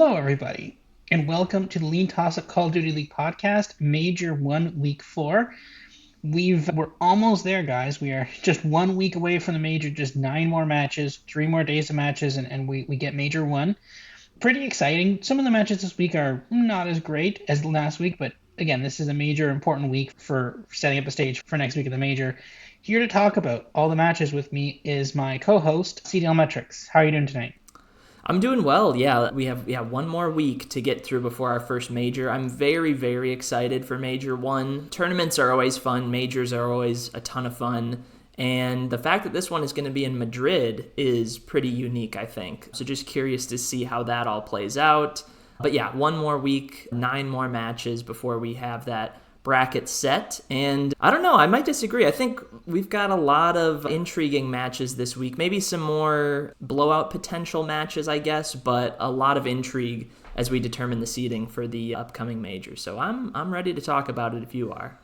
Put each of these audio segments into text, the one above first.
Hello, everybody, and welcome to the LeanTossup Call of Duty League podcast, Major 1, Week 4. We're almost there, guys. We are just 1 week away from the Major, just 9 more matches, 3 more days of matches, and we get Major 1. Pretty exciting. Some of the matches this week are not as great as last week, but again, this is a major important week for setting up a stage for next week of the Major. Here to talk about all the matches with me is my co-host, CDLMetrics. How are you doing tonight? I'm doing well. Yeah, we have one more week to get through before our first major. I'm very, very excited for Major 1. Tournaments are always fun. Majors are always a ton of fun. And the fact that this one is going to be in Madrid is pretty unique, I think. So just curious to see how that all plays out. But yeah, one more week, 9 more matches before we have that bracket set. And I don't know, I might disagree. I think we've got a lot of intriguing matches this week. Maybe some more blowout potential matches, I guess, but a lot of intrigue as we determine the seeding for the upcoming major. So I'm ready to talk about it if you are.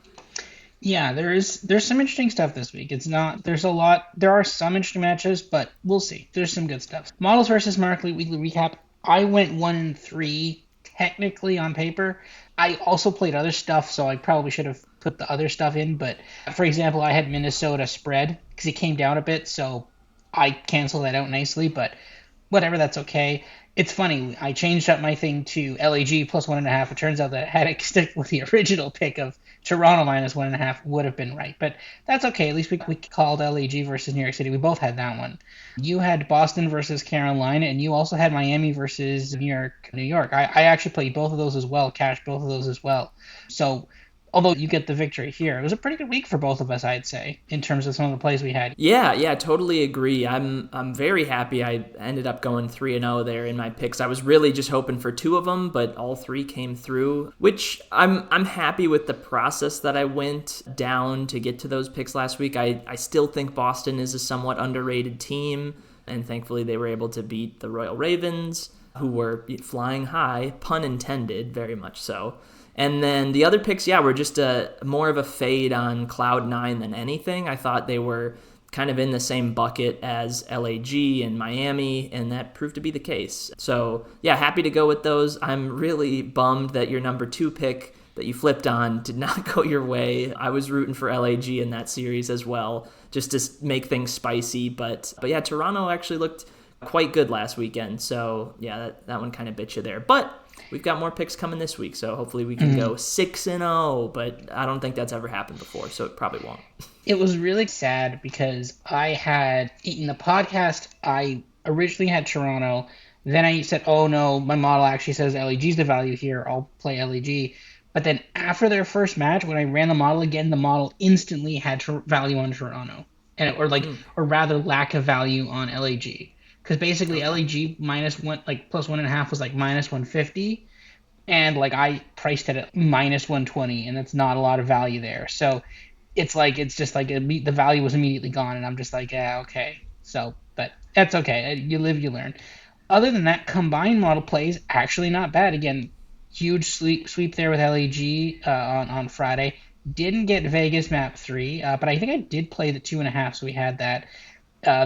Yeah, there's some interesting stuff this week. There are some interesting matches, but we'll see. There's some good stuff. Models versus Markley weekly recap. I went 1-3 technically on paper. I also played other stuff, so I probably should have put the other stuff in. But for example, I had Minnesota spread because it came down a bit, so I canceled that out nicely. But whatever, that's okay. It's funny. I changed up my thing to LAG plus 1.5. It turns out that had to stick with the original pick of Toronto minus 1.5 would have been right. But that's okay. At least we called LAG versus New York City. We both had that one. You had Boston versus Carolina, and you also had Miami versus New York. I actually played both of those as well, cashed both of those as well. So although you get the victory here, it was a pretty good week for both of us, I'd say, in terms of some of the plays we had. Yeah, totally agree. I'm very happy I ended up going 3-0 there in my picks. I was really just hoping for 2 of them, but all 3 came through, which I'm happy with the process that I went down to get to those picks last week. I still think Boston is a somewhat underrated team, and thankfully they were able to beat the Royal Ravens, who were flying high, pun intended, very much so. And then the other picks, were just more of a fade on Cloud9 than anything. I thought they were kind of in the same bucket as LAG and Miami, and that proved to be the case. So, happy to go with those. I'm really bummed that your number 2 pick that you flipped on did not go your way. I was rooting for LAG in that series as well, just to make things spicy. But Toronto actually looked quite good last weekend. So, that one kind of bit you there. But we've got more picks coming this week, so hopefully we can go 6-0, but I don't think that's ever happened before, so it probably won't. It was really sad because I had, in the podcast, I originally had Toronto. Then I said, oh no, my model actually says LAG's the value here. I'll play LAG. But then after their first match, when I ran the model again, the model instantly had value on Toronto, or rather lack of value on LAG. Because basically LAG minus 1, plus 1.5 was minus 150, and I priced it at minus 120, and that's not a lot of value there. So the value was immediately gone, and I'm just okay. So, but that's okay. You live, you learn. Other than that, combined model plays actually not bad. Again, huge sweep there with LAG on Friday. Didn't get Vegas map 3, but I think I did play the 2.5, so we had that.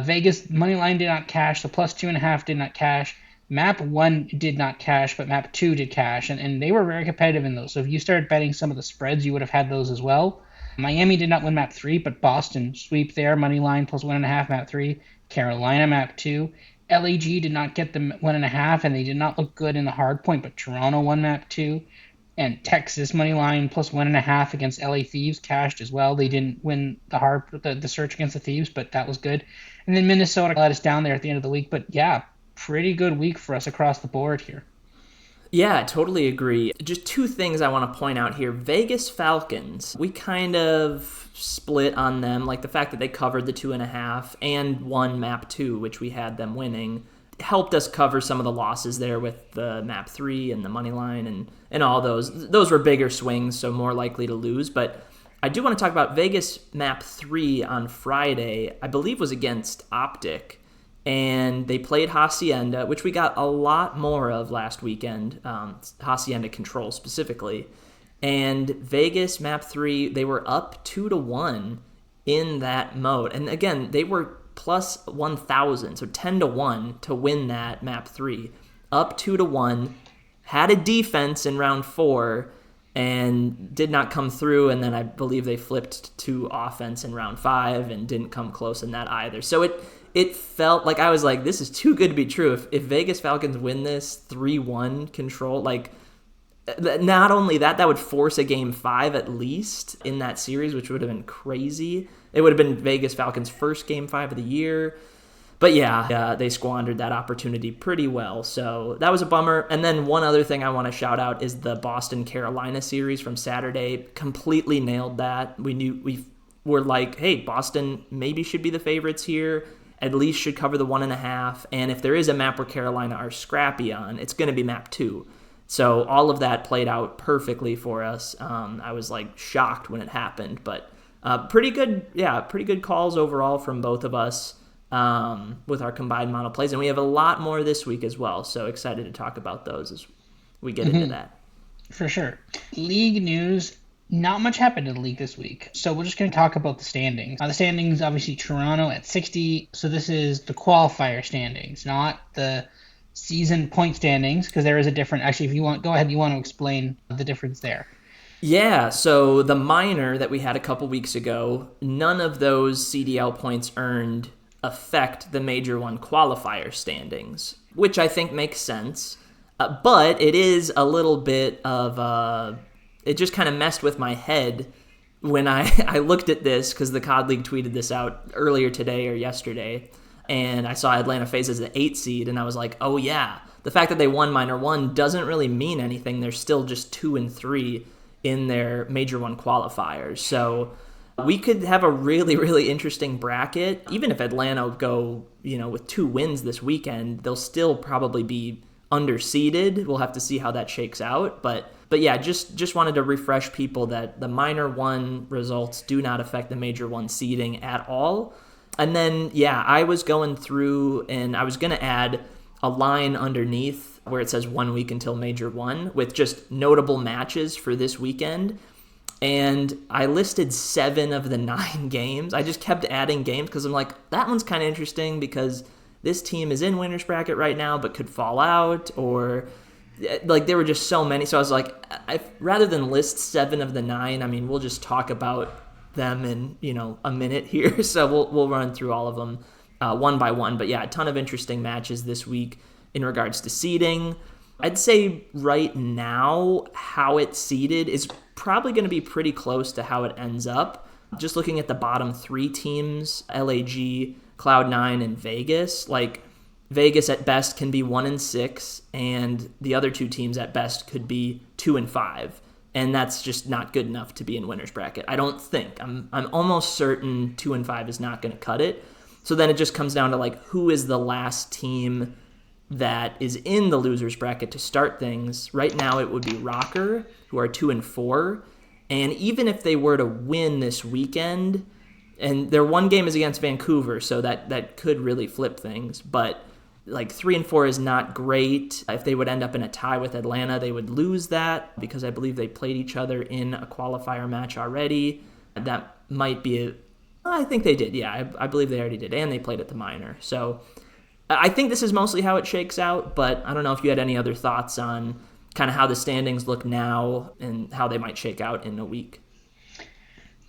Vegas moneyline did not cash. The plus 2.5 did not cash. Map 1 did not cash, but map 2 did cash, and they were very competitive in those. So if you started betting some of the spreads, you would have had those as well. Miami did not win map 3, but Boston sweep there, moneyline plus 1.5 map 3. Carolina map 2. LAG did not get the 1.5, and they did not look good in the hard point, but Toronto won map 2. And Texas moneyline plus 1.5 against LA Thieves cashed as well. They didn't win the search against the Thieves, but that was good. And then Minnesota let us down there at the end of the week. But pretty good week for us across the board here. Yeah, totally agree. Just 2 things I want to point out here. Vegas Falcons, we kind of split on them, like the fact that they covered the 2.5 and won map 2, which we had them winning, helped us cover some of the losses there with the map 3 and the money line and all those. Those were bigger swings, so more likely to lose. But I do want to talk about Vegas map 3 on Friday, I believe was against Optic. And they played Hacienda, which we got a lot more of last weekend, Hacienda Control specifically. And Vegas map 3, they were up 2-1 in that mode. And again, they were plus 1,000, so 10-1 to win that map 3. Up 2-1, had a defense in round 4 and did not come through. And then I believe they flipped to offense in round 5 and didn't come close in that either. So it felt like I was like, this is too good to be true. If Vegas Falcons win this 3-1 control, like not only that, that would force a game 5 at least in that series, which would have been crazy. It would have been Vegas Falcons' first game 5 of the year. But yeah, they squandered that opportunity pretty well. So that was a bummer. And then one other thing I want to shout out is the Boston-Carolina series from Saturday. Completely nailed that. We were like, hey, Boston maybe should be the favorites here. At least should cover the 1.5. And if there is a map where Carolina are scrappy on, it's going to be map 2. So all of that played out perfectly for us. I was like shocked when it happened, but pretty good calls overall from both of us. With our combined model plays. And we have a lot more this week as well. So excited to talk about those as we get into that. For sure. League news. Not much happened in the league this week. So we're just going to talk about the standings. The standings, obviously, Toronto at 60. So this is the qualifier standings, not the season point standings, because there is a different... Actually, if you want, go ahead. You want to explain the difference there. Yeah, so the minor that we had a couple weeks ago, none of those CDL points earned affect the Major 1 qualifier standings, which I think makes sense. But it is a little bit of... it just kind of messed with my head when I looked at this, because the COD League tweeted this out earlier today or yesterday, and I saw Atlanta face as the 8 seed, and I was like, oh yeah, the fact that they won Minor 1 doesn't really mean anything. They're still just 2 and 3 in their Major 1 qualifiers. So we could have a really, really interesting bracket. Even if Atlanta go, with 2 wins this weekend, they'll still probably be underseeded. We'll have to see how that shakes out. But yeah, just wanted to refresh people that the Minor 1 results do not affect the Major 1 seeding at all. And then, yeah, I was going through and I was going to add a line underneath where it says 1 week until Major 1 with just notable matches for this weekend. And I listed 7 of the 9 games. I just kept adding games because I'm like, that one's kind of interesting because this team is in winner's bracket right now but could fall out, or like there were just so many. So I was like, rather than list 7 of the 9, I mean, we'll just talk about them in, a minute here. So we'll run through all of them one by one. But yeah, a ton of interesting matches this week in regards to seeding. I'd say right now how it's seeded is probably going to be pretty close to how it ends up. Just looking at the bottom 3 teams, LAG, Cloud9, and Vegas, like Vegas at best can be 1 and 6, and the other 2 teams at best could be 2 and 5. And that's just not good enough to be in winner's bracket. I don't think. I'm almost certain 2 and 5 is not going to cut it. So then it just comes down to like who is the last team that is in the loser's bracket to start things. Right now it would be Rocker, who are 2 and 4. And even if they were to win this weekend, and their one game is against Vancouver, so that could really flip things. But like 3 and 4 is not great. If they would end up in a tie with Atlanta, they would lose that because I believe they played each other in a qualifier match already. That might be I think they did. Yeah, I believe they already did. And they played at the minor. So I think this is mostly how it shakes out, but I don't know if you had any other thoughts on kind of how the standings look now and how they might shake out in a week.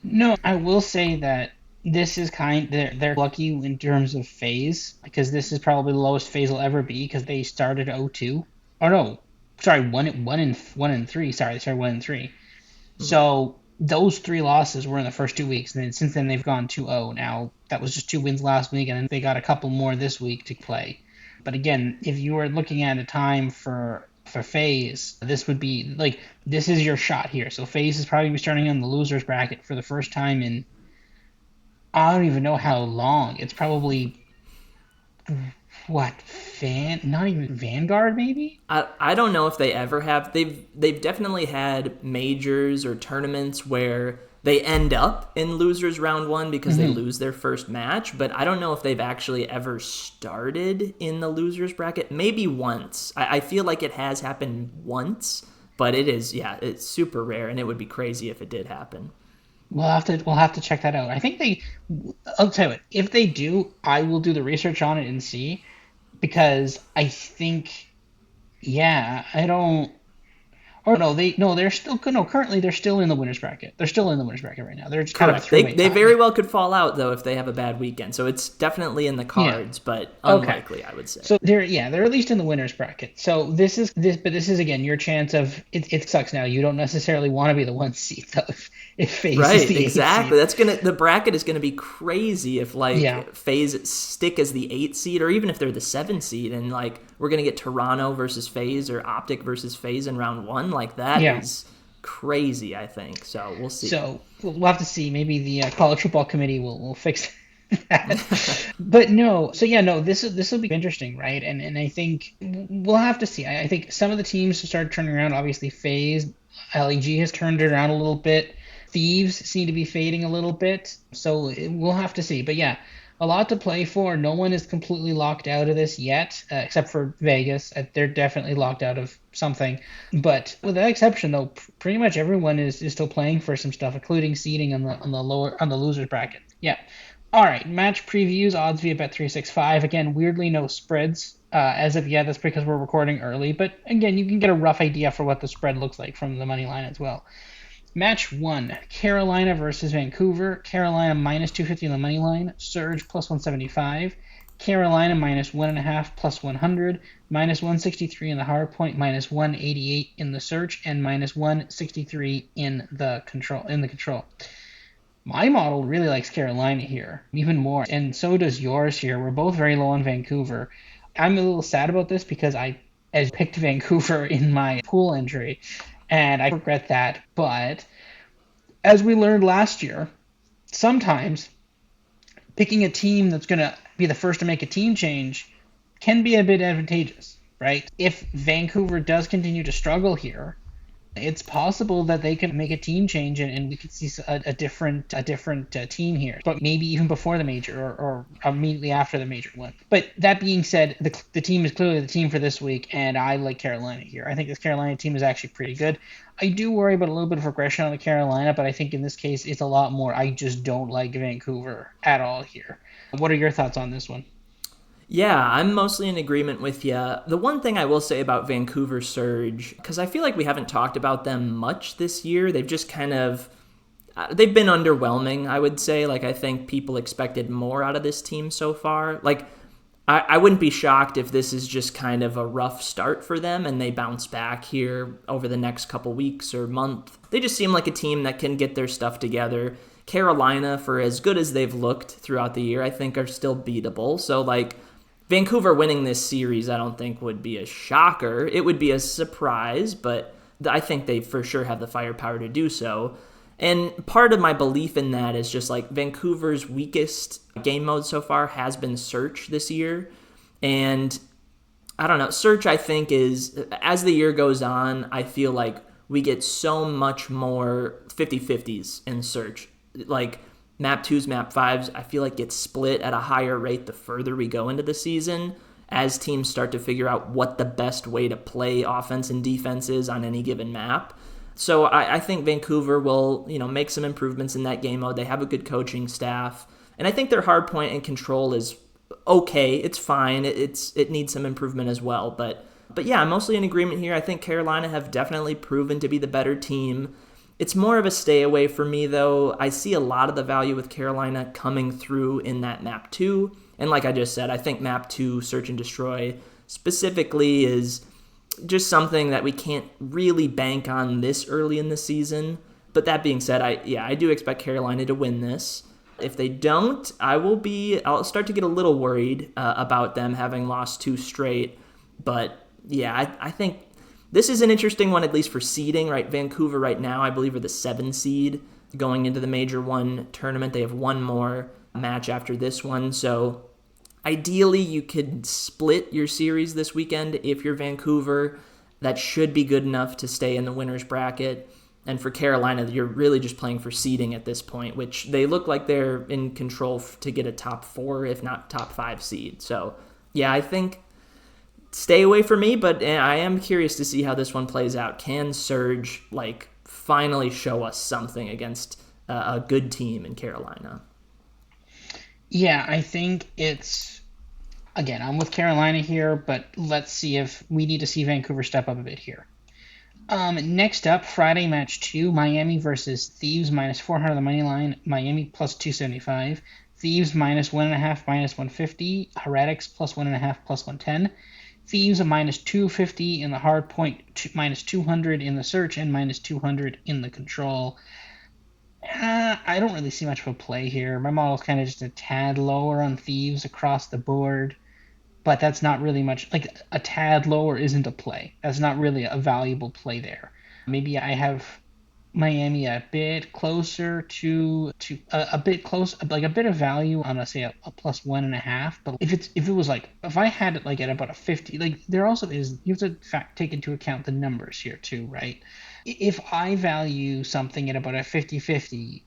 No, I will say that this is they're lucky in terms of phase, because this is probably the lowest phase will ever be because they started 0-2. Oh no, sorry, 1-3. Sorry, they started 1-3. So those 3 losses were in the first 2 weeks, and then since then they've gone 2-0. Now that was just 2 wins last week, and then they got a couple more this week to play. But again, if you were looking at a time for FaZe, this would be like, this is your shot here. So FaZe is probably starting on the losers bracket for the first time in I don't even know how long. It's probably not even Vanguard maybe? I don't know if they ever have. They've definitely had majors or tournaments where they end up in losers round 1 because they lose their first match, but I don't know if they've actually ever started in the losers bracket. Maybe once. I feel like it has happened once, but it's super rare, and it would be crazy if it did happen. We'll have to check that out. I think I'll tell you what, if they do, I will do the research on it and see, because I think Yeah, I don't. Or no, they're still no. Currently, they're still in the winners bracket. They're still in the winners bracket right now. They're just kind of a Correct. three-way They very tie. well could fall out though if they have a bad weekend. So it's definitely in the Yeah. cards, but Okay. unlikely, I would say. So they're at least in the winners bracket. So but this is again your chance of it sucks now. You don't necessarily want to be the one seed though if FaZe is Right, the eighth exactly. seed. The bracket is gonna be crazy if Yeah. like FaZe stick as the 8 seed, or even if they're the 7 seed, and like we're gonna get Toronto versus FaZe or Optic versus FaZe in round one. Like that Yeah. is crazy. I think so. We'll see. So we'll have to see. Maybe the college football committee will fix that. But no. So yeah, no. This will be interesting, right? And I think we'll have to see. I think some of the teams started turning around. Obviously, FaZe, LEG has turned it around a little bit. Thieves seem to be fading a little bit. So we'll have to see. But yeah, a lot to play for. No one is completely locked out of this yet, except for Vegas. They're definitely locked out of something. But with that exception, though, pretty much everyone is still playing for some stuff, including seeding on the lower on the losers bracket. Yeah. All right, match previews, odds via Bet365. Again, weirdly no spreads as of yet. That's because we're recording early. But again, you can get a rough idea for what the spread looks like from the money line as well. Match one, Carolina versus Vancouver. Carolina minus 250 on the money line. Surge plus 175. Carolina minus 1.5 plus 100. Minus 163 in the hard point. Minus 188 in the search. And minus 163 in the control. My model really likes Carolina here, even more, and so does yours here. We're both very low on Vancouver. I'm a little sad about this because I as picked Vancouver in my pool entry, and I regret that. But as we learned last year, sometimes picking a team that's going to be the first to make a team change can be a bit advantageous, right? If Vancouver does continue to struggle here, it's possible that they could make a team change and we could see a different team here, but maybe even before the major or immediately after the major one. But that being said, the team is clearly the team for this week, and I like Carolina here. I think this Carolina team is actually pretty good. I do worry about a little bit of regression on the Carolina, but I think in this case it's a lot more. I just don't like Vancouver at all here. What are your thoughts on this one? Yeah, I'm mostly in agreement with you. The one thing I will say about Vancouver Surge, because I feel like we haven't talked about them much this year, they've just kind of they've been underwhelming, I would say. Like, I think people expected more out of this team so far. Like, I wouldn't be shocked if this is just kind of a rough start for them and they bounce back here over the next couple weeks or month. They just seem like a team that can get their stuff together. Carolina, for as good as they've looked throughout the year, I think are still beatable. So, like, Vancouver winning this series, I don't think would be a shocker. It would be a surprise, but I think they for sure have the firepower to do so. And part of my belief in that is just like Vancouver's weakest game mode so far has been Search this year. And I don't know, Search I think is, as the year goes on, I feel like we get so much more 50-50s in Search. Like map 2s, map 5s, I feel like get split at a higher rate the further we go into the season as teams start to figure out what the best way to play offense and defense is on any given map. So I think Vancouver will, make some improvements in that game mode. They have a good coaching staff, and I think their hard point and control is okay. It's fine. It needs some improvement as well. But yeah, I'm mostly in agreement here. I think Carolina have definitely proven to be the better team. It's more of a stay away for me, though. I see a lot of the value with Carolina coming through in that map 2. And like I just said, I think map 2, Search and Destroy, specifically is just something that we can't really bank on this early in the season. But that being said, I do expect Carolina to win this. If they don't, I'll start to get a little worried about them having lost 2 straight. But yeah, I think this is an interesting one, at least for seeding, right? Vancouver right now, I believe, are the 7 seed going into the Major 1 tournament. They have one more match after this one. So ideally, you could split your series this weekend if you're Vancouver. That should be good enough to stay in the winner's bracket. And for Carolina, you're really just playing for seeding at this point, which they look like they're in control to get a top 4, if not top 5 seed. So, yeah, I think stay away from me, but I am curious to see how this one plays out. Can Surge, finally show us something against a good team in Carolina? Yeah, I think it's Again, I'm with Carolina here, but let's see if we need to see Vancouver step up a bit here. Next up, Friday match two, Miami versus Thieves minus 400 on the money line, Miami plus 275, Thieves minus 1.5 minus 150, Heretics plus 1.5 plus 110, Thieves a minus 250 in the hard point, minus 200 in the search, and minus 200 in the control. I don't really see much of a play here. My model's kind of just a tad lower on Thieves across the board, but that's not really much. Like a tad lower isn't a play. That's not really a valuable play there. Maybe I have Miami a bit closer to a bit close, like a bit of value on, let's say, a plus 1.5. But if it was like, if I had it like at about a 50, like there also is, you have to take into account the numbers here too, right? If I value something at about a 50-50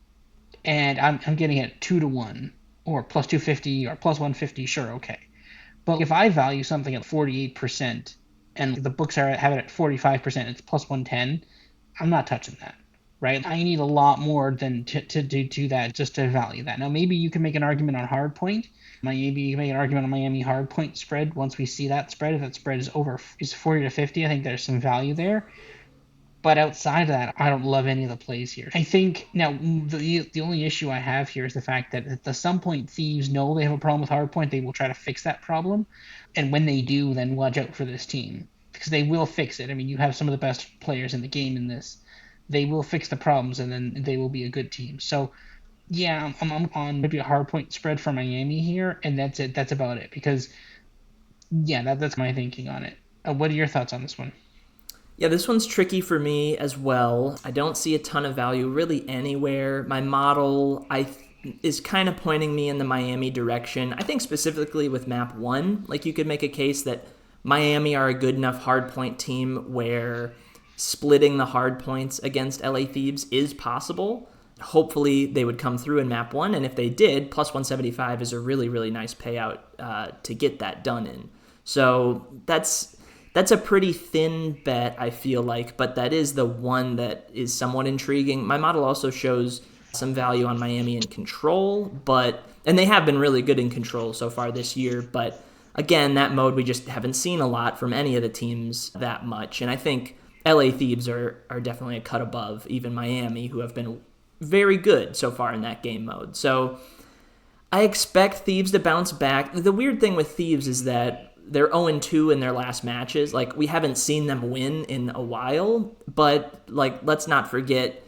and I'm getting it 2 to 1 or plus 250 or plus 150, sure, okay. But if I value something at 48% and the books have it at 45%, it's plus 110, I'm not touching that, right? I need a lot more than to do that just to value that. Now, maybe you can make an argument on hard point. Maybe you can make an argument on Miami hard point spread once we see that spread. If that spread is 40 to 50, I think there's some value there. But outside of that, I don't love any of the plays here. I think now the only issue I have here is the fact that at some point Thieves know they have a problem with hardpoint. They will try to fix that problem, and when they do, then watch out for this team because they will fix it. I mean, you have some of the best players in the game in this. They will fix the problems, and then they will be a good team. So yeah, I'm on maybe a hardpoint spread for Miami here, and that's it. That's about it because yeah, that's my thinking on it. What are your thoughts on this one? Yeah, this one's tricky for me as well. I don't see a ton of value really anywhere. My model is kind of pointing me in the Miami direction. I think specifically with map 1, like you could make a case that Miami are a good enough hardpoint team where splitting the hard points against LA Thieves is possible. Hopefully they would come through in map 1, and if they did, plus 175 is a really, really nice payout to get that done in. So that's a pretty thin bet, I feel like, but that is the one that is somewhat intriguing. My model also shows some value on Miami in control, and they have been really good in control so far this year, but again, that mode we just haven't seen a lot from any of the teams that much, and I think LA Thieves are definitely a cut above even Miami, who have been very good so far in that game mode. So I expect Thieves to bounce back. The weird thing with Thieves is that they're 0-2 in their last matches. Like, we haven't seen them win in a while, but like, let's not forget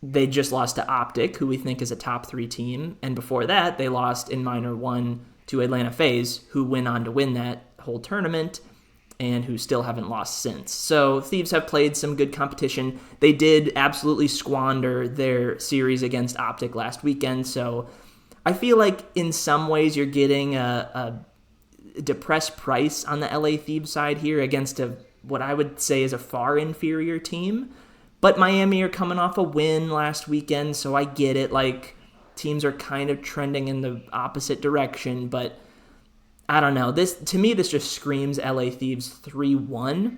they just lost to Optic, who we think is a top 3 team, and before that they lost in Minor 1 to Atlanta FaZe, who went on to win that whole tournament and who still haven't lost since. So Thieves have played some good competition. They did absolutely squander their series against Optic last weekend, so I feel like in some ways you're getting a depressed price on the LA Thieves side here against what I would say is a far inferior team. But Miami are coming off a win last weekend, so I get it. Like, teams are kind of trending in the opposite direction, but I don't know. To me, this just screams LA Thieves 3-1,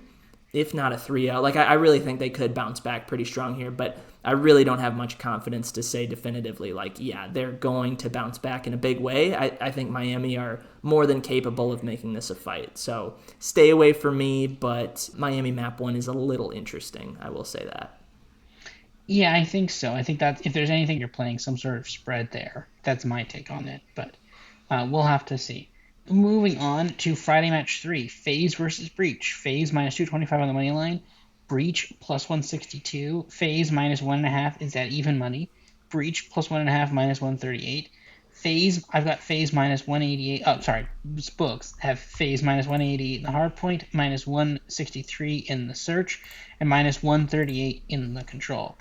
if not a 3-0. Like, I really think they could bounce back pretty strong here, but I really don't have much confidence to say definitively, like, yeah, they're going to bounce back in a big way. I think Miami are more than capable of making this a fight. So stay away from me, but Miami map 1 is a little interesting. I will say that. Yeah, I think so. I think that if there's anything you're playing some sort of spread there, that's my take on it. But we'll have to see. Moving on to Friday match three, FaZe versus Breach. FaZe minus 225 on the money line. Breach plus 162. FaZe minus 1.5 is at even money. Breach plus 1.5 minus 138. FaZe, I've got FaZe minus 188. Oh, sorry, books have FaZe minus 188 in the hard point, minus 163 in the search, and minus 138 in the control.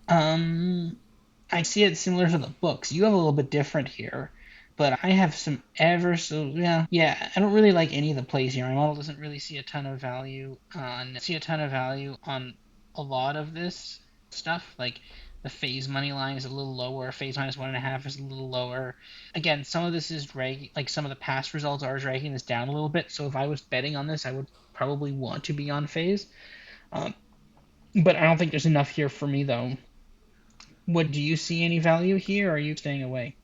I see it similar to the books. You have a little bit different here, but I have some ever so yeah. I don't really like any of the plays here. My model doesn't really see a ton of value on a lot of this stuff. Like the FaZe money line is a little lower. FaZe minus 1.5 is a little lower. Again, some of this is dragging. Like some of the past results are dragging this down a little bit. So if I was betting on this, I would probably want to be on FaZe. Um, but I don't think there's enough here for me though. What do you see any value here? Or are you staying away?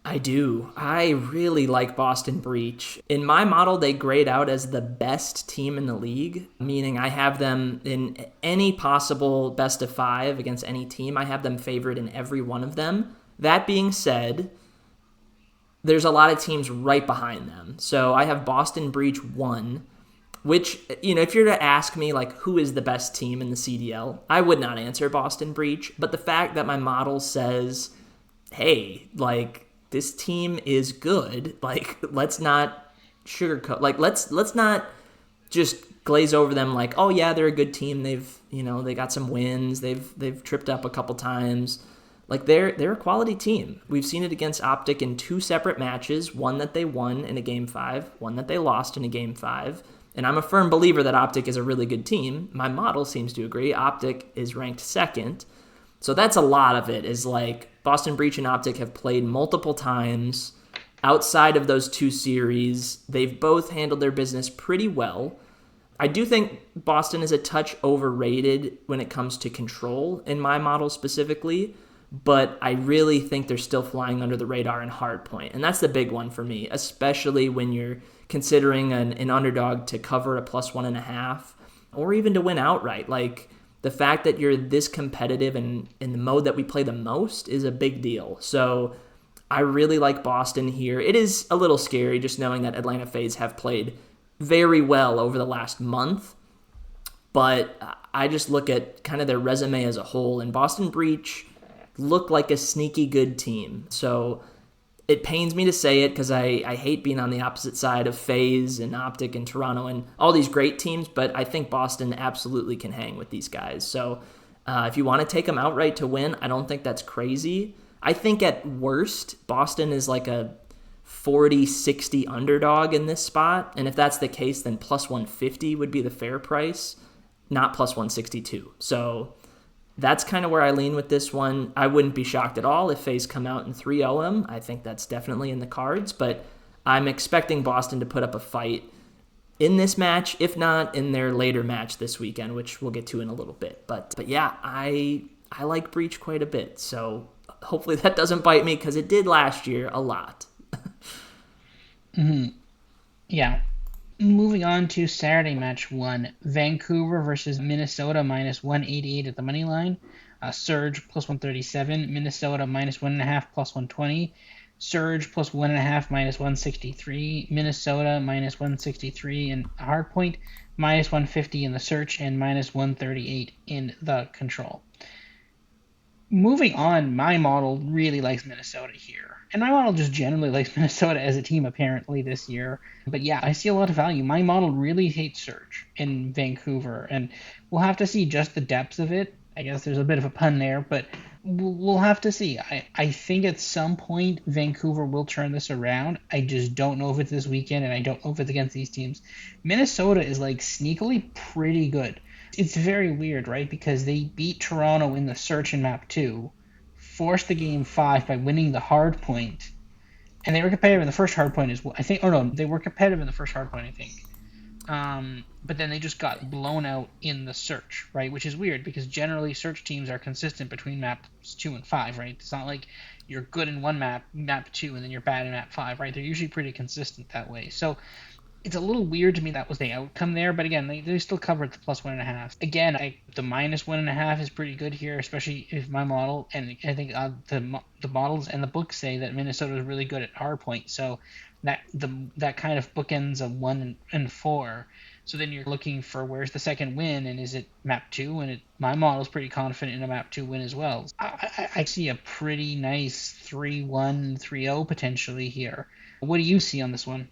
I do. I really like Boston Breach. In my model, they grade out as the best team in the league, meaning I have them in any possible best of five against any team. I have them favored in every one of them. That being said, there's a lot of teams right behind them. So I have Boston Breach 1, which, if you're to ask me, like, who is the best team in the CDL, I would not answer Boston Breach. But the fact that my model says, hey, like, this team is good, like, let's not sugarcoat, like, let's not just glaze over them like, oh yeah, they're a good team. They got some wins. They've tripped up a couple times. Like, they're a quality team. We've seen it against Optic in two separate matches, one that they won in a game 5, one that they lost in a game 5. And I'm a firm believer that Optic is a really good team. My model seems to agree. Optic is ranked second. So that's a lot of it, is like Boston Breach and Optic have played multiple times outside of those two series. They've both handled their business pretty well. I do think Boston is a touch overrated when it comes to control in my model specifically, but I really think they're still flying under the radar in hardpoint. And that's the big one for me, especially when you're considering an underdog to cover a +1.5 or even to win outright. Like, the fact that you're this competitive and in the mode that we play the most is a big deal. So I really like Boston here. It is a little scary just knowing that Atlanta FaZe have played very well over the last month, but I just look at kind of their resume as a whole, and Boston Breach look like a sneaky good team. So it pains me to say it because I hate being on the opposite side of FaZe and Optic and Toronto and all these great teams, but I think Boston absolutely can hang with these guys. So if you want to take them outright to win, I don't think that's crazy. I think at worst, Boston is like a 40-60 underdog in this spot, and if that's the case, then +150 would be the fair price, not +162. So that's kind of where I lean with this one. I wouldn't be shocked at all if FaZe come out and 3-0 them. I think that's definitely in the cards, but I'm expecting Boston to put up a fight in this match, if not in their later match this weekend, which we'll get to in a little bit. But yeah, I like Breach quite a bit, so hopefully that doesn't bite me because it did last year a lot. Yeah. Moving on to Saturday match 1, Vancouver versus Minnesota -188 at the money line. Surge +137, Minnesota -1.5 +120, Surge +1.5 -163, Minnesota -163 in hardpoint, -150 in the search, and -138 in the control. Moving on, my model really likes Minnesota here. And my model just generally likes Minnesota as a team apparently this year. But yeah, I see a lot of value. My model really hates Surge in Vancouver, and we'll have to see just the depths of it. I guess there's a bit of a pun there, but we'll have to see. I think at some point Vancouver will turn this around. I just don't know if it's this weekend, and I don't know if it's against these teams. Minnesota is like sneakily pretty good. It's very weird, right? Because they beat Toronto in the search in map 2, forced the game 5 by winning the hard point, and they were competitive in the first hard point as well. I think, or no, they were competitive in the first hard point, I think. But then they just got blown out in the search, right? Which is weird because generally search teams are consistent between maps 2 and 5, right? It's not like you're good in one map, map 2, and then you're bad in map 5, right? They're usually pretty consistent that way. So it's a little weird to me that was the outcome there, but again, they still covered the +1.5. Again, the -1.5 is pretty good here, especially if my model, and I think the models and the books say that Minnesota is really good at hardpoint, so that kind of bookends a 1 and 4. So then you're looking for where's the second win, and is it map 2? And my model is pretty confident in a map 2 win as well. I see a pretty nice 3-1, 3-0 potentially here. What do you see on this one?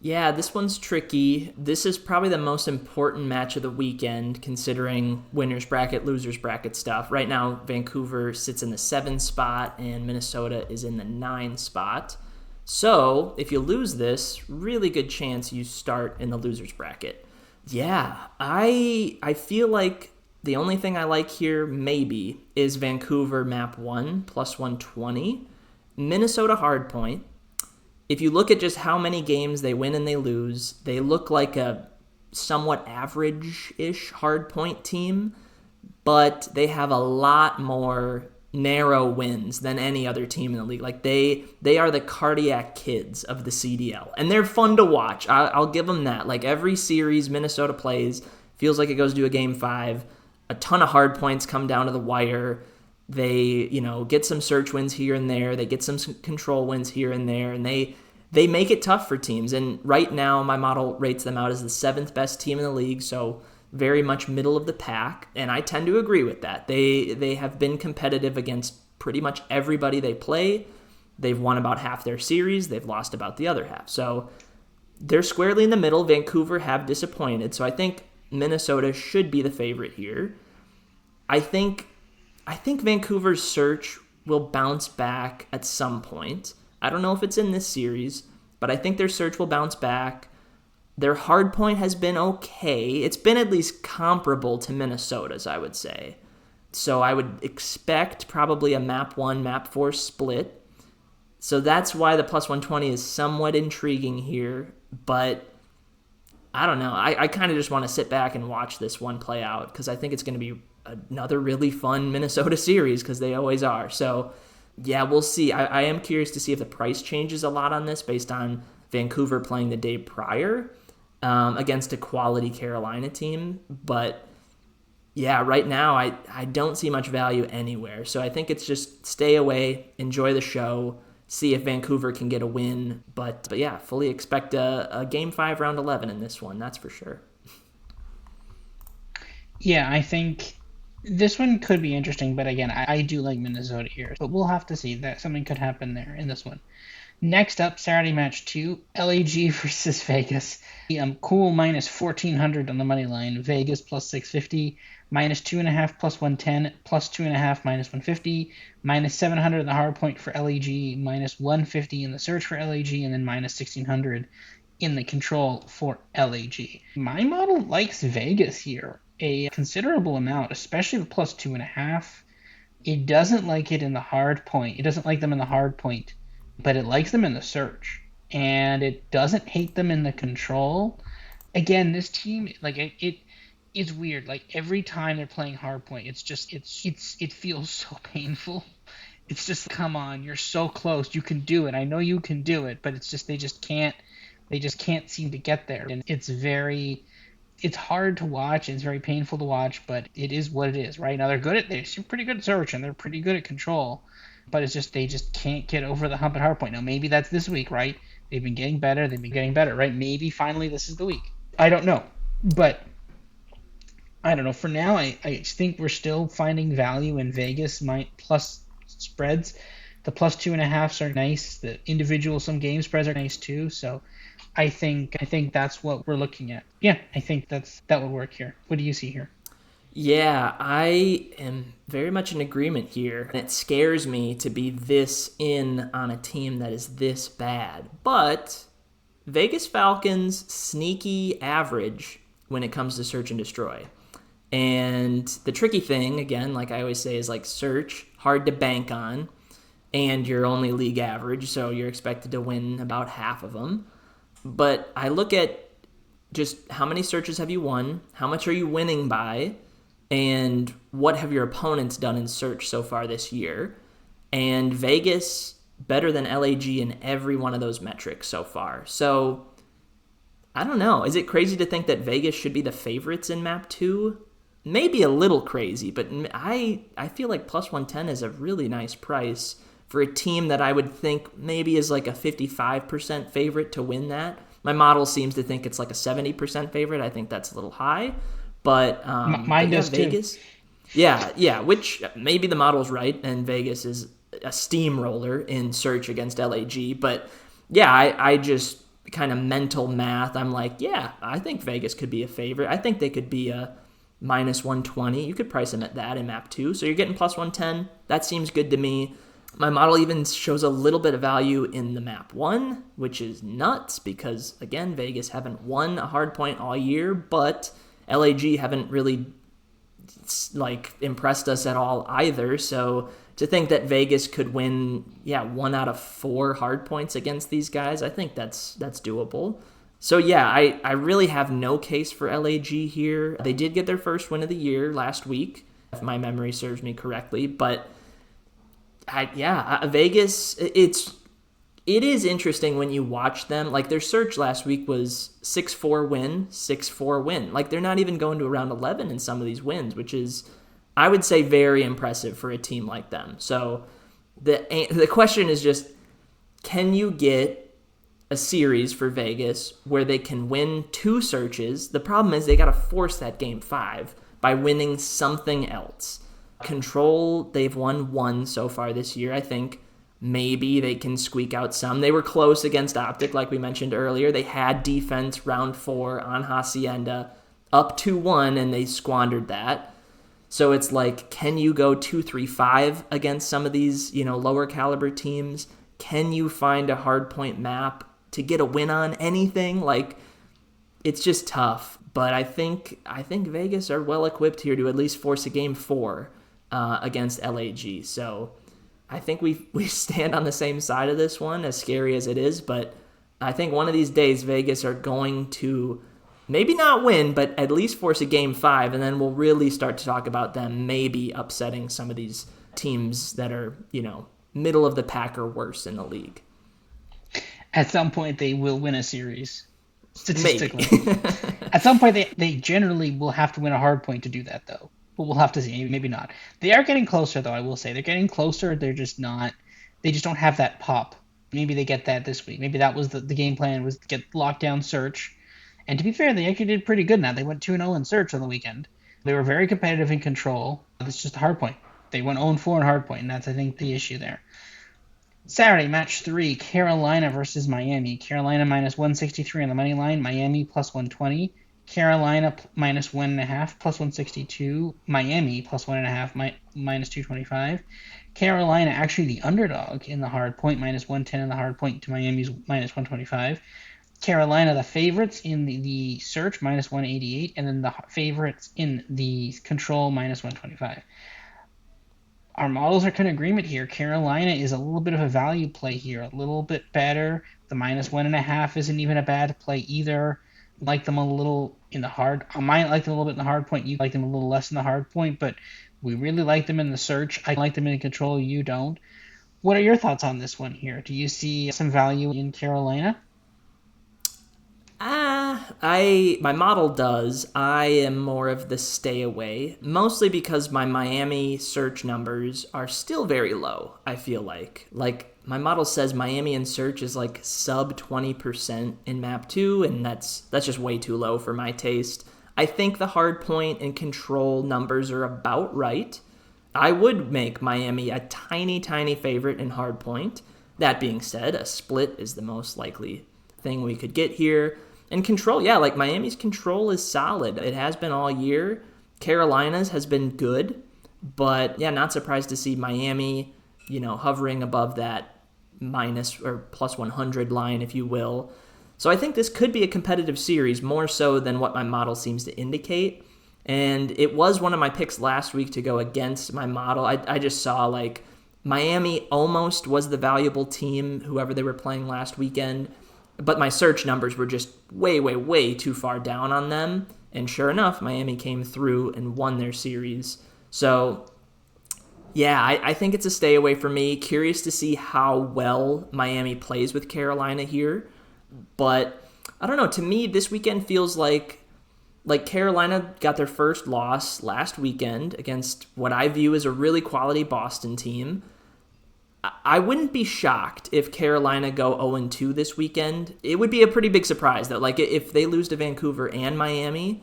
Yeah, this one's tricky. This is probably the most important match of the weekend, considering winners bracket, losers bracket stuff. Right now, Vancouver sits in the 7 spot, and Minnesota is in the 9 spot. So, if you lose this, really good chance you start in the losers bracket. Yeah, I feel like the only thing I like here, maybe, is Vancouver map 1 +120, Minnesota hardpoint. If you look at just how many games they win and they lose, they look like a somewhat average-ish hardpoint team, but they have a lot more narrow wins than any other team in the league. Like they are the cardiac kids of the CDL, and they're fun to watch. I'll give them that. Like every series Minnesota plays feels like it goes to a game 5. A ton of hard points come down to the wire. They get some search wins here and there. They get some control wins here and there, and they make it tough for teams. And right now, my model rates them out as the 7th best team in the league. So very much middle of the pack, and I tend to agree with that. They have been competitive against pretty much everybody they play. They've won about half their series. They've lost about the other half. So they're squarely in the middle. Vancouver have disappointed. So I think Minnesota should be the favorite here. I think Vancouver's search will bounce back at some point. I don't know if it's in this series, but I think their search will bounce back. Their hard point has been okay. It's been at least comparable to Minnesota's, I would say. So I would expect probably a map 1, map 4 split. So that's why the plus 120 is somewhat intriguing here. But I don't know. I kind of just want to sit back and watch this one play out because I think it's going to be another really fun Minnesota series because they always are. So yeah, we'll see. I am curious to see if the price changes a lot on this based on Vancouver playing the day prior against a quality Carolina team. But yeah, right now I don't see much value anywhere. So I think it's just stay away, enjoy the show, see if Vancouver can get a win. But yeah, fully expect a Game 5, Round 11 in this one, that's for sure. Yeah, I think this one could be interesting, but again, I do like Minnesota here. But we'll have to see that something could happen there in this one. Next up, Saturday match 2, LAG versus Vegas. Cool minus 1,400 on the money line. Vegas plus 650, minus 2.5 plus 110, plus 2.5 minus 150, minus 700 in the hard point for LAG, minus 150 in the search for LAG, and then minus 1,600 in the control for LAG. My model likes Vegas here a considerable amount, especially the plus 2.5. It doesn't like it in the hard point. It doesn't like them in the hard point, but it likes them in the search, and it doesn't hate them in the control. Again, this team, like it's weird. Like every time they're playing hardpoint, it feels so painful. It's just, come on, you're so close, you can do it. I know you can do it, but it's just they just can't seem to get there, and it's hard to watch. It's very painful to watch, but it is what it is, right? Now they're pretty good at search and they're pretty good at control. But it's just they just can't get over the hump at hardpoint. Now maybe that's this week, right? They've been getting better, right? Maybe finally this is the week. I don't know. But I don't know. For now, I think we're still finding value in Vegas plus spreads. The plus 2.5s are nice. The individual some game spreads are nice too. So I think that's what we're looking at. Yeah, I think that would work here. What do you see here? Yeah, I am very much in agreement here. And it scares me to be this in on a team that is this bad. But Vegas Falcons sneaky average when it comes to search and destroy. And the tricky thing, again, like I always say, is like search, hard to bank on, and you're only league average, so you're expected to win about half of them. But I look at just how many searches have you won, how much are you winning by, and what have your opponents done in search so far this year. And Vegas better than LAG in every one of those metrics so far. So I don't know. Is it crazy to think that Vegas should be the favorites in map 2? Maybe a little crazy, but I feel like plus 110 is a really nice price for a team that I would think maybe is like a 55% favorite to win that. My model seems to think it's like a 70% favorite. I think that's a little high. But mine does Vegas, too. Yeah, which maybe the model's right, and Vegas is a steamroller in search against LAG. But yeah, I just kind of mental math. I'm like, yeah, I think Vegas could be a favorite. I think they could be a minus 120. You could price them at that in map 2. So you're getting plus 110. That seems good to me. My model even shows a little bit of value in the map 1, which is nuts because, again, Vegas haven't won a hard point all year, but LAG haven't really impressed us at all either. So to think that Vegas could win, 1 out of 4 hard points against these guys, I think that's doable. So yeah, I really have no case for LAG here. They did get their first win of the year last week, if my memory serves me correctly, but Vegas. It is interesting when you watch them. Like their search last week was 6-4 win, 6-4 win. Like they're not even going to around 11 in some of these wins, which is, I would say, very impressive for a team like them. So the question is just, can you get a series for Vegas where they can win 2 searches? The problem is they got to force that game 5 by winning something else. Control, they've won 1 so far this year. I think maybe they can squeak out some. They were close against Optic, like we mentioned earlier. They had defense round 4 on Hacienda up 2-1, and they squandered that. So it's like, can you go 2-3-5 against some of these, lower caliber teams? Can you find a hard point map to get a win on anything? Like, it's just tough. But I think Vegas are well equipped here to at least force a game 4 against LAG. So I think we stand on the same side of this one, as scary as it is. But I think one of these days Vegas are going to maybe not win, but at least force a game 5, and then we'll really start to talk about them maybe upsetting some of these teams that are, middle of the pack or worse in the league. At some point, they will win a series. Statistically. At some point, they generally will have to win a hard point to do that, though. But we'll have to see. Maybe not. They are getting closer, though, I will say. They're getting closer. They're just not. They just don't have that pop. Maybe they get that this week. Maybe that was the game plan, was get lockdown search. And to be fair, they actually did pretty good in that. They went 2-0 in search on the weekend. They were very competitive in control. It's just a hard point. They went 0-4 in hard point, and that's, I think, the issue there. Saturday, match 3, Carolina versus Miami. Carolina minus 163 on the money line. Miami plus 120. Carolina minus 1.5 plus 162. Miami plus 1.5 minus 225. Carolina actually the underdog in the hard point, minus 110 in the hard point to Miami's minus 125. Carolina the favorites in the search, minus 188, and then the favorites in the control, minus 125. Our models are kind of agreement here. Carolina is a little bit of a value play here, a little bit better. The minus 1.5 isn't even a bad play either. Like them a little in the hard. I might like them a little bit in the hard point. You like them a little less in the hard point, but we really like them in the search. I like them in control. You don't. What are your thoughts on this one here? Do you see some value in Carolina? My model does. I am more of the stay away, mostly because my Miami search numbers are still very low, I feel like. Like, my model says Miami in search is like sub 20% in map 2, and that's just way too low for my taste. I think the hard point and control numbers are about right. I would make Miami a tiny, tiny favorite in hard point. That being said, a split is the most likely thing we could get here. And control, yeah, like Miami's control is solid. It has been all year. Carolina's has been good. But, yeah, not surprised to see Miami, hovering above that minus or plus 100 line, if you will. So I think this could be a competitive series, more so than what my model seems to indicate. And it was one of my picks last week to go against my model. I just saw, like, Miami almost was the valuable team, whoever they were playing last weekend. But my search numbers were just way, way, way too far down on them. And sure enough, Miami came through and won their series. So, yeah, I think it's a stay away for me. Curious to see how well Miami plays with Carolina here. But, I don't know, to me, this weekend feels like Carolina got their first loss last weekend against what I view as a really quality Boston team. I wouldn't be shocked if Carolina go 0-2 this weekend. It would be a pretty big surprise, though. Like, if they lose to Vancouver and Miami,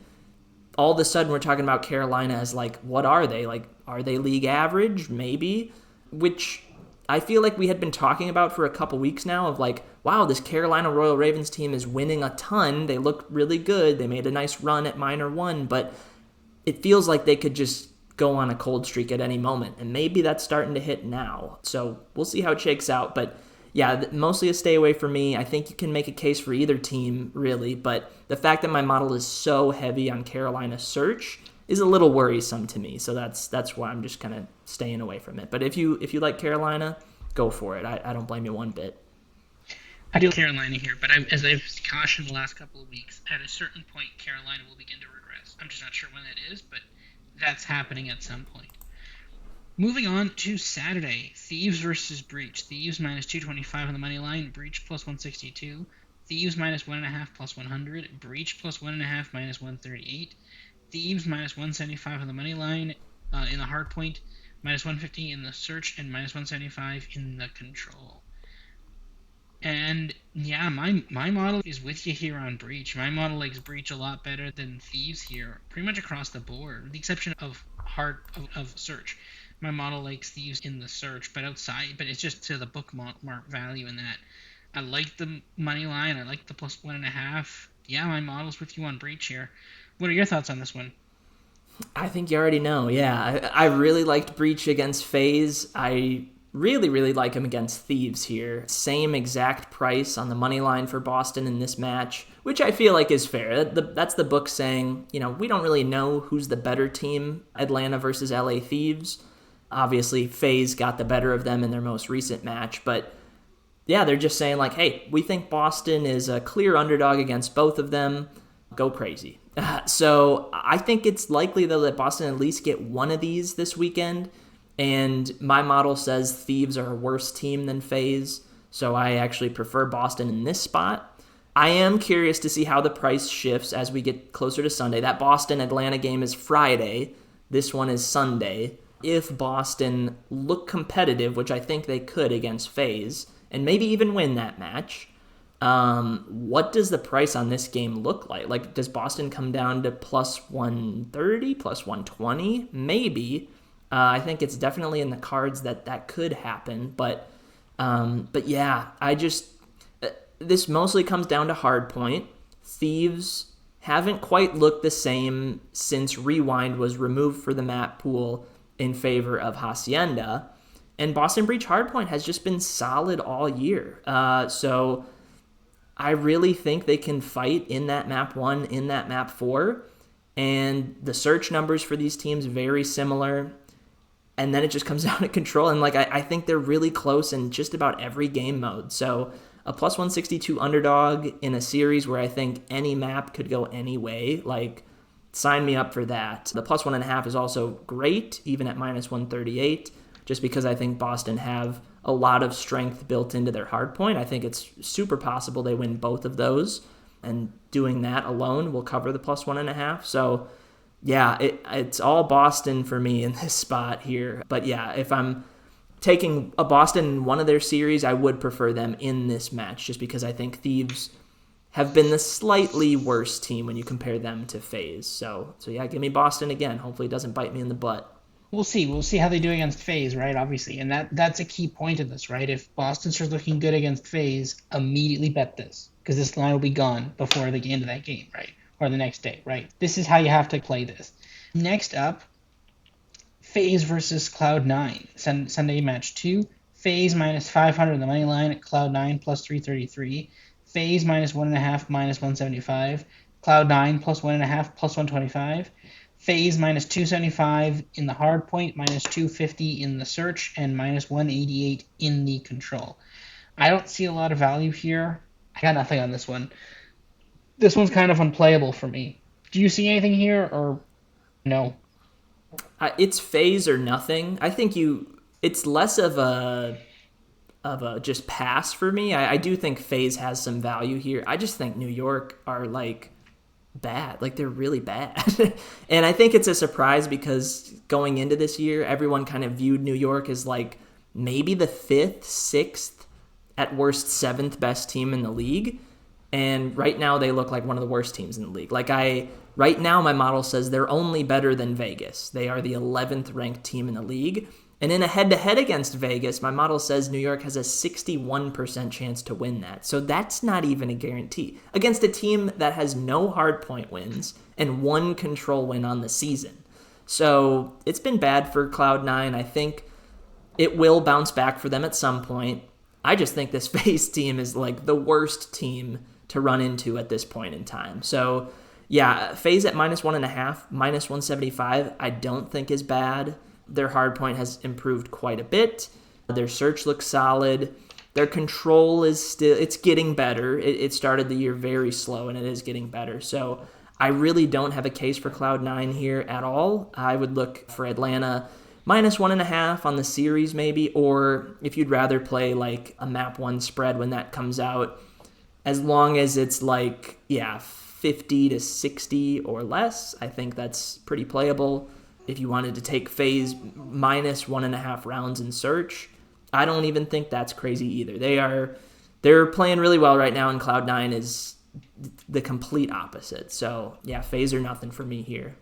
all of a sudden we're talking about Carolina as, like, what are they? Like, are they league average? Maybe. Which I feel like we had been talking about for a couple weeks now of, like, wow, this Carolina Royal Ravens team is winning a ton. They look really good. They made a nice run at minor one, but it feels like they could just go on a cold streak at any moment, and maybe that's starting to hit now. So we'll see how it shakes out, but yeah, mostly a stay away for me. I think you can make a case for either team, really, but the fact that my model is so heavy on Carolina search is a little worrisome to me, so that's why I'm just kind of staying away from it. But if you like Carolina, go for it. I don't blame you one bit. I do Carolina here, but as I've cautioned the last couple of weeks, at a certain point, Carolina will begin to regress. I'm just not sure when that is, but that's happening at some point. Moving on to Saturday, Thieves versus Breach. Thieves minus 225 on the money line, Breach plus 162. Thieves minus 1.5 plus 100, Breach plus 1.5 minus 138. Thieves minus 175 on the money line in the hard point, minus 150 in the search, and minus 175 in the control. And yeah, my model is with you here on Breach. My model likes Breach a lot better than Thieves here, pretty much across the board, with the exception of search. My model likes Thieves in the search, but outside, but it's just to the bookmark value in that. I like the money line. I like the plus 1.5. Yeah, my model's with you on Breach here. What are your thoughts on this one? I think you already know. Yeah, I really liked Breach against FaZe. I really, really like him against Thieves here. Same exact price on the money line for Boston in this match, which I feel like is fair. That's the book saying, we don't really know who's the better team, Atlanta versus LA Thieves. Obviously, FaZe got the better of them in their most recent match, but yeah, they're just saying, like, hey, we think Boston is a clear underdog against both of them. Go crazy. So I think it's likely, though, that Boston at least get one of these this weekend. And my model says Thieves are a worse team than FaZe. So I actually prefer Boston in this spot. I am curious to see how the price shifts as we get closer to Sunday. That Boston-Atlanta game is Friday. This one is Sunday. If Boston look competitive, which I think they could against FaZe, and maybe even win that match, what does the price on this game look like? Like, does Boston come down to plus 130, plus 120? Maybe. I think it's definitely in the cards that could happen. But yeah, this mostly comes down to hardpoint. Thieves haven't quite looked the same since Rewind was removed for the map pool in favor of Hacienda. And Boston Breach hardpoint has just been solid all year. So I really think they can fight in that map 1, in that map 4. And the search numbers for these teams very similar. And then it just comes down to control. And I think they're really close in just about every game mode. So a plus 162 underdog in a series where I think any map could go any way, sign me up for that. The plus 1.5 is also great, even at minus 138, just because I think Boston have a lot of strength built into their hard point. I think it's super possible they win both of those, and doing that alone will cover the plus 1.5. So yeah, it's all Boston for me in this spot here. But yeah, if I'm taking a Boston in one of their series, I would prefer them in this match, just because I think Thieves have been the slightly worse team when you compare them to FaZe. So yeah, give me Boston again. Hopefully it doesn't bite me in the butt. We'll see. We'll see how they do against FaZe, right? Obviously, and that's a key point of this, right? If Boston starts looking good against FaZe, immediately bet this, because this line will be gone before the end of that game, right? Or the next day, right? This is how you have to play this. Next up, FaZe versus Cloud9. Sunday match 2. FaZe minus 500 on the money line. Cloud9 plus 333. FaZe minus 1.5 minus 175. Cloud9 plus 1.5 plus 125. FaZe minus 275 in the hard point, minus 250 in the search, and minus 188 in the control. I don't see a lot of value here. I got nothing on this one. This one's kind of unplayable for me. Do you see anything here, or no? It's FaZe or nothing. I think it's less of a just pass for me. I do think FaZe has some value here. I just think New York are bad. They're really bad. And I think it's a surprise because going into this year, everyone kind of viewed New York as maybe the 5th, 6th, at worst 7th best team in the league. And right now they look like one of the worst teams in the league. Right now my model says they're only better than Vegas. They are the 11th ranked team in the league. And in a head-to-head against Vegas, my model says New York has a 61% chance to win that. So that's not even a guarantee. Against a team that has no hardpoint wins and 1 control win on the season. So it's been bad for Cloud9. I think it will bounce back for them at some point. I just think this FaZe team is the worst team to run into at this point in time. So yeah, FaZe at minus 1.5, minus 175, I don't think is bad. Their hardpoint has improved quite a bit. Their search looks solid. Their control it's getting better. It started the year very slow, and it is getting better. So I really don't have a case for Cloud9 here at all. I would look for Atlanta -1.5 on the series maybe, or if you'd rather play like a map 1 spread when that comes out, as long as it's like, yeah, 50 to 60 or less, I think that's pretty playable. If you wanted to take FaZe -1.5 rounds in search, I don't even think that's crazy either. They're playing really well right now, and Cloud9 is the complete opposite. So yeah, FaZe or nothing for me here.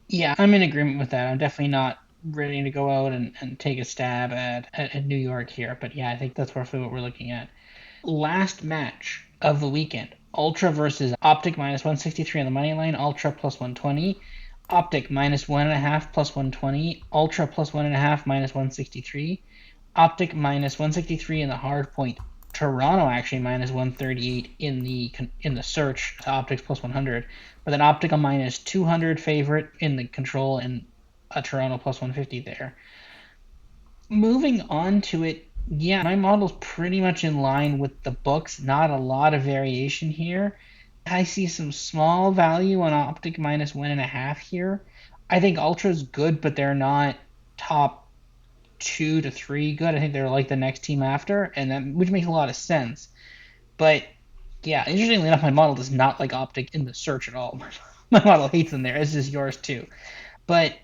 Yeah, I'm in agreement with that. I'm definitely not ready to go out and take a stab at New York here. But yeah, I think that's roughly what we're looking at. Last match of the weekend. Ultra versus Optic -163 on the money line. Ultra +120. Optic -1.5 +120. Ultra +1.5 -163. Optic -163 in the hard point. Toronto actually -138 in the search to Optics +100, but then Optic a -200 favorite in the control and a Toronto +150 there. Moving on to it, yeah, my model's pretty much in line with the books. Not a lot of variation here. I see some small value on Optic -1.5 here. I think Ultra's good, but they're not top 2 to 3 good. I think they're like the next team after, and that which makes a lot of sense. But yeah, interestingly enough, my model does not like Optic in the search at all. My model hates them there, as does yours too. But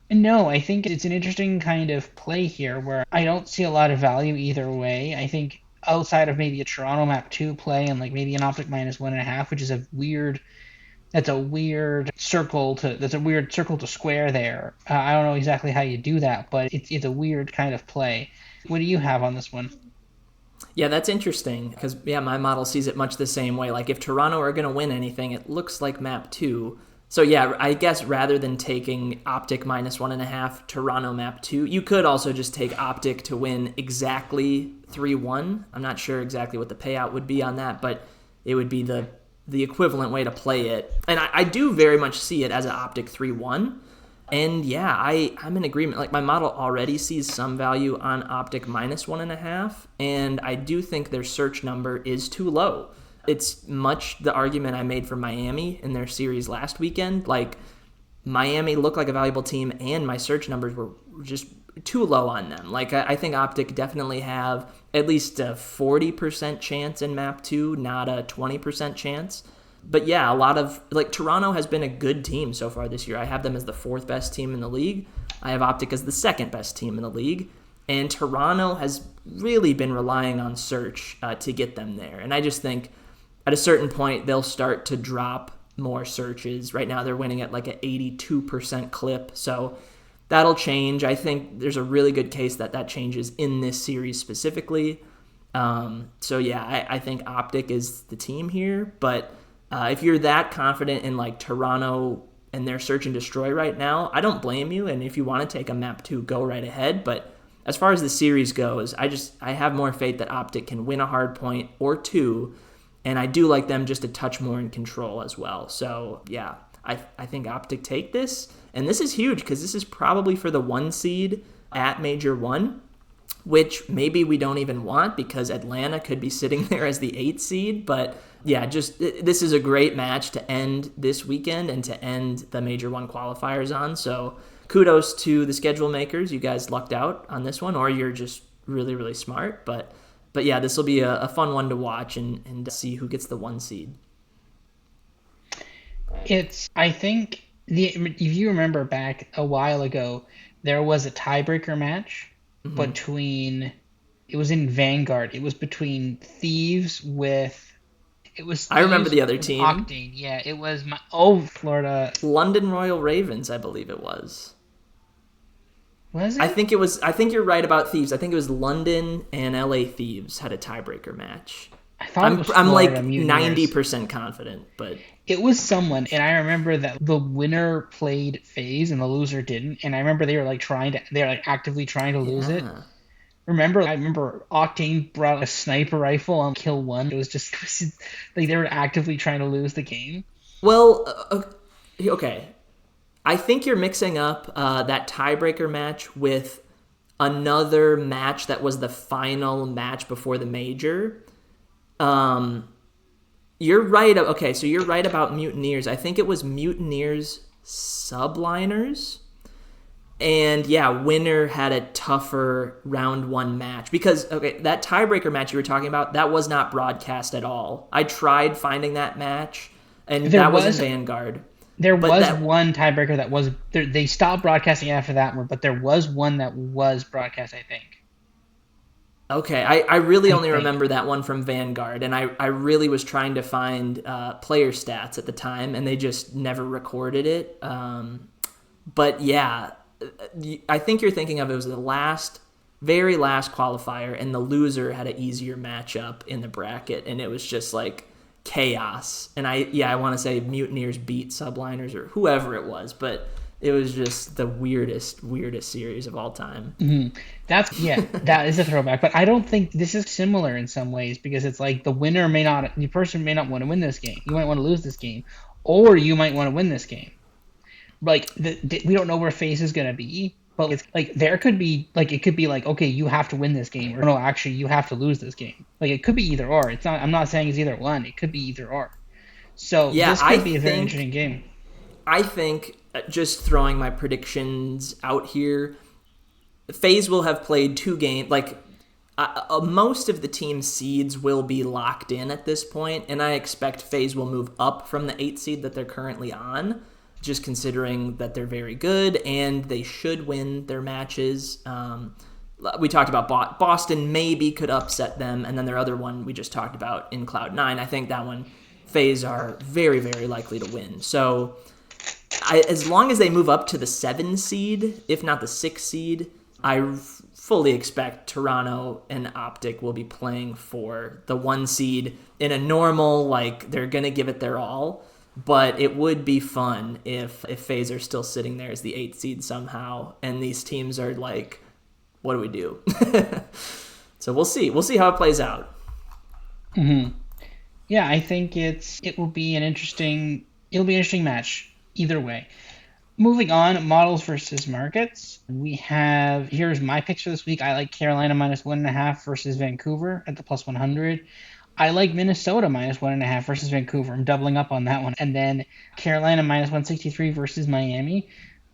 no, I think it's an interesting kind of play here where I don't see a lot of value either way. I think outside of maybe a Toronto map 2 play and like maybe an Optic -1.5, which is a weird that's a weird circle to square there. I don't know exactly how you do that, but it's a weird kind of play. What do you have on this one? Yeah, that's interesting because, yeah, my model sees it much the same way. Like, if Toronto are going to win anything, it looks like map 2. So, yeah, I guess rather than taking Optic -1.5, Toronto map 2, you could also just take Optic to win exactly 3-1. I'm not sure exactly what the payout would be on that, but it would be the equivalent way to play it. And I do very much see it as an Optic 3-1. And yeah, I'm in agreement. Like, my model already sees some value on Optic -1.5, and I do think their search number is too low. It's much the argument I made for Miami in their series last weekend. Like, Miami looked like a valuable team, and my search numbers were just too low on them. Like, I think Optic definitely have at least a 40% chance in map 2, not a 20% chance. But yeah, a lot of, like, Toronto has been a good team so far this year. I have them as the 4th best team in the league. I have Optic as the 2nd best team in the league. And Toronto has really been relying on search to get them there. And I just think at a certain point, they'll start to drop more searches. Right now, they're winning at like an 82% clip. So that'll change. I think there's a really good case that changes in this series specifically. So yeah, I think Optic is the team here. But if you're that confident in like Toronto and their search and destroy right now, I don't blame you. And if you want to take a map 2, go right ahead. But as far as the series goes, I have more faith that Optic can win a hard point or 2. And I do like them just a touch more in control as well. So yeah, I think Optic take this. And this is huge because this is probably for the 1 seed at Major 1, which maybe we don't even want because Atlanta could be sitting there as the 8th seed. But yeah, just this is a great match to end this weekend and to end the Major 1 qualifiers on. So kudos to the schedule makers. You guys lucked out on this one, or you're just really, really smart. But yeah, this will be a fun one to watch and see who gets the 1 seed. I think, if you remember back a while ago, there was a tiebreaker match between, it was in Vanguard. It was between Thieves with, I remember the other team. Octane. Yeah, it was Florida. London Royal Ravens, I believe it was. Was it? I think you're right about Thieves. I think it was London and LA Thieves had a tiebreaker match. I thought it was I'm like Mutineers. 90% confident, but It was someone, and I remember that the winner played FaZe and the loser didn't, and I remember they were like actively trying to lose it. yeah. I remember Octane brought a sniper rifle on kill 1. It was like they were actively trying to lose the game. Well, okay. I think you're mixing up that tiebreaker match with another match that was the final match before the major. You're right. Okay, so you're right about Mutineers. I think it was Mutineers Subliners. And yeah, winner had a tougher round one match because, okay, that tiebreaker match you were talking about, that was not broadcast at all. I tried finding that match, and There that was in was Vanguard. there But was that, one tiebreaker that was there, they stopped broadcasting after that one, but there was one that was broadcast, I think. okay, I really I only think. remember that one from Vanguard, and I really was trying to find player stats at the time, and they just never recorded it. But yeah, I think you're thinking of it was the very last qualifier, and the loser had an easier matchup in the bracket, and it was just like chaos. And I want to say Mutineers beat Subliners or whoever it was, but it was just the weirdest series of all time. Mhm. That is a throwback, but I don't think this is similar in some ways because it's like the person may not want to win this game. You might want to lose this game, or you might want to win this game. Like we don't know where FaZe is gonna be, but it's like there could be like it could be like okay, you have to win this game, or no, actually you have to lose this game. Like it could be either or. It's not. I'm not saying it's either one. It could be either or. So Yeah, this could be a very interesting game. I think just throwing my predictions out here, FaZe will have played two games. Like most of the team seeds will be locked in at this point, and I expect FaZe will move up from the 8 seed that they're currently on, just considering that they're very good and they should win their matches. We talked about Boston maybe could upset them, and then their other one we just talked about in Cloud9. I think that one FaZe are very likely to win. So as long as they move up to the 7 seed, if not the 6 seed, I fully expect Toronto and Optic will be playing for the 1 seed in a normal, like, they're going to give it their all. But it would be fun if FaZe are still sitting there as the 8th seed somehow, and these teams are like, what do we do? So we'll see. We'll see how it plays out. Mm-hmm. Yeah, I think it'll be an interesting match either way. Moving on, models versus markets. Here's my picks for this week. I like Carolina -1.5 versus Vancouver at the +100. I like Minnesota -1.5 versus Vancouver. I'm doubling up on that one. And then Carolina -163 versus Miami.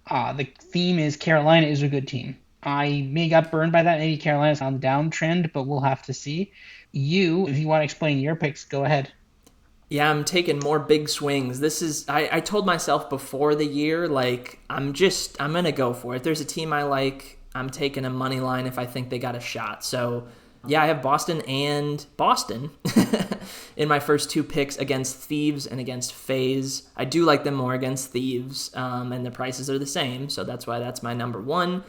The theme is Carolina is a good team. I may got burned by that. Maybe Carolina's on the downtrend, but we'll have to see. If you want to explain your picks, go ahead. Yeah, I'm taking more big swings. I told myself before the year, like, I'm going to go for it. If there's a team I like, I'm taking a money line if I think they got a shot. So, yeah, I have Boston in my first two picks against Thieves and against FaZe. I do like them more against Thieves, and the prices are the same, so that's why that's my number one.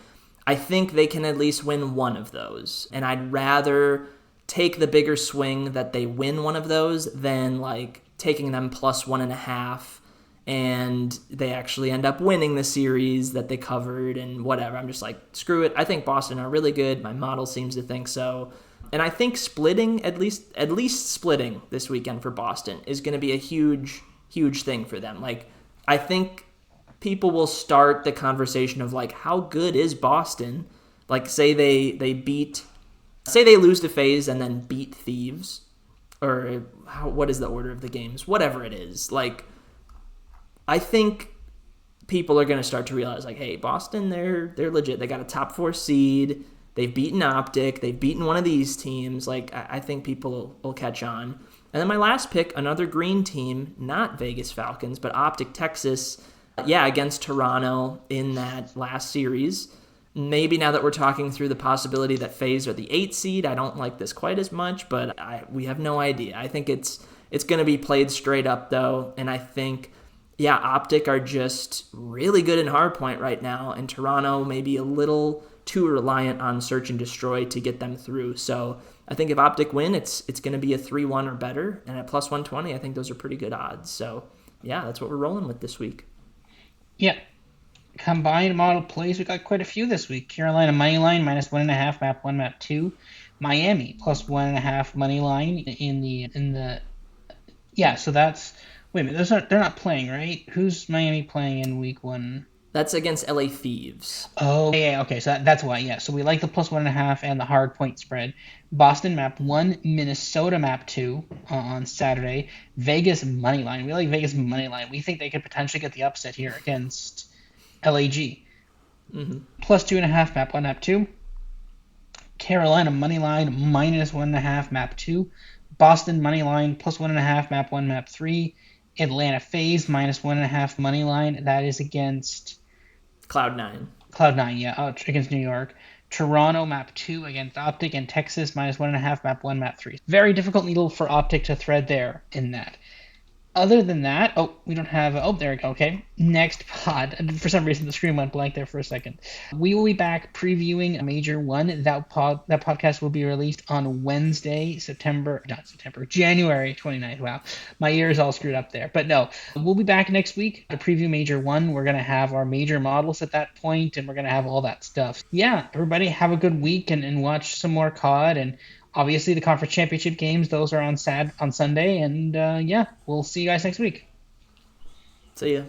I think they can at least win one of those, and I'd rather take the bigger swing that they win one of those than like taking them +1.5 and they actually end up winning the series that they covered and whatever. I'm just like, screw it. I think Boston are really good. My model seems to think so. And I think splitting, at least splitting this weekend for Boston is going to be a huge thing for them. Like, I think people will start the conversation of like, how good is Boston? Like, say they lose to FaZe and then beat Thieves, or what is the order of the games? Whatever it is, like, I think people are going to start to realize, like, hey, Boston, they're legit. They got a top 4 seed. They've beaten Optic. They've beaten one of these teams. Like, I think people will catch on. And then my last pick, another green team, not Vegas Falcons, but Optic Texas, against Toronto in that last series. Maybe now that we're talking through the possibility that FaZe are the 8 seed, I don't like this quite as much, but we have no idea. I think it's going to be played straight up, though, and I think, Optic are just really good in hardpoint right now, and Toronto may be a little too reliant on search and destroy to get them through. So I think if Optic win, it's going to be a 3-1 or better, and at +120, I think those are pretty good odds. So, that's what we're rolling with this week. Yeah. Combined model plays, we got quite a few this week. Carolina moneyline -1.5, map 1, map 2. Miami +1.5 moneyline in the so that's wait a minute, they're not playing, right? Who's Miami playing in week 1? That's against LA Thieves. Oh, yeah, okay, so that's why, yeah. So we like the +1.5 and the hard point spread. Boston map 1, Minnesota map 2 on Saturday. Vegas moneyline. We like Vegas moneyline. We think they could potentially get the upset here against LAG. plus 2.5 map 1, map 2. Carolina moneyline minus 1.5 map 2. Boston moneyline plus 1.5 map 1, map 3. Atlanta FaZe minus 1.5 moneyline. That is against Cloud9. Cloud9, yeah, against New York. Toronto map 2 against Optic, and Texas minus 1.5 map 1, map 3. Very difficult needle for Optic to thread there in that. Other than that, we don't have. There we go. Okay, next pod. For some reason, the screen went blank there for a second. We will be back previewing Major One. That podcast will be released on Wednesday, January 29th. Wow, my ears all screwed up there. But no, we'll be back next week to preview Major One. We're gonna have our major models at that point, and we're gonna have all that stuff. Yeah, everybody have a good week and watch some more COD and obviously the conference championship games, those are on Sunday, and yeah, we'll see you guys next week. See ya.